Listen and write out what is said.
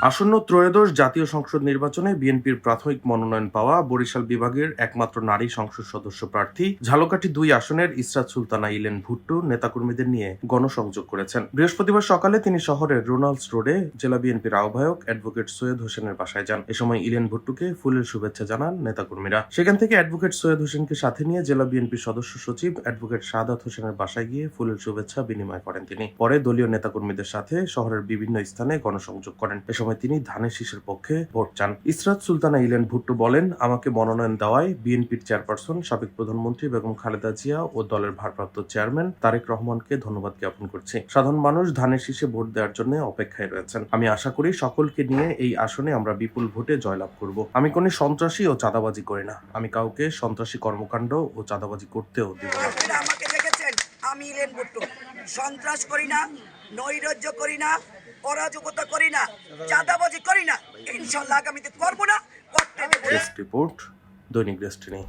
আসন্ন ত্রয়োদশ জাতীয় সংসদ নির্বাচনে বিএনপির প্রাথমিক মনোনয়ন পাওয়া বরিশাল বিভাগের একমাত্র নারী সংসদ সদস্য প্রার্থী ঝালকাঠি ২ আসনের ইসরাত সুলতানা ইলেন ভুট্টো নেতাকর্মীদের নিয়ে গণসংযোগ করেছেন। বৃহস্পতিবার সকালে তিনি শহরের রোনাল্ডস রোডে জেলা বিএনপির আহ্বায়ক অ্যাডভোকেট সৈয়দ হোসেনের বাসায় যান। এ সময় ইলেন ভুট্টোকে ফুলের শুভেচ্ছা জানান নেতাকর্মীরা। সেখান থেকে অ্যাডভোকেট সৈয়দ হোসেনকে সাথে নিয়ে জেলা বিএনপির সদস্য সচিব অ্যাডভোকেট শাহাদাত হোসেনের বাসায় গিয়ে ফুলের শুভেচ্ছা বিনিময় করেন তিনি। পরে দলীয় নেতাকর্মীদের সাথে শহরের বিভিন্ন স্থানে গণসংযোগ করেন। এ সময় তিনি ধানের শীষের পক্ষে ভোট চান। ইসরাত সুলতানা ইলেন ভুট্টো বলেন, আমাকে মনোনয়ন দেওয়ায় বিএনপির চেয়ারপারসন সাবেক প্রধানমন্ত্রী বেগম খালেদা জিয়া ও দলের ভারপ্রাপ্ত চেয়ারম্যান তারেক রহমানকে ধন্যবাদ জ্ঞাপন করছি। সাধারণ মানুষ ধানের শীষে ভোট দেওয়ার জন্য অপেক্ষায় রয়েছেন। আমি আশা করি সকলকে নিয়ে এই আসনে আমরা বিপুল ভোটে জয়লাভ করব। আমি কোনো সন্ত্রাসী ও চাঁদাবাজি করি না। আমি কাউকে সন্ত্রাসী কর্মকাণ্ড ও চাঁদাবাজি করতেও দিব না। আমাকে দেখেছেন, আমি ইলেন ভুট্টো সন্ত্রাস করি না, নৈরাজ্য করি না, অরাজকতা করি না, চাঁদাবাজি করি না। ইনশাআল্লাহ আগামীতে করব না, করতে দেব না। রিপোর্ট, দৈনিক ডেস্টিনি।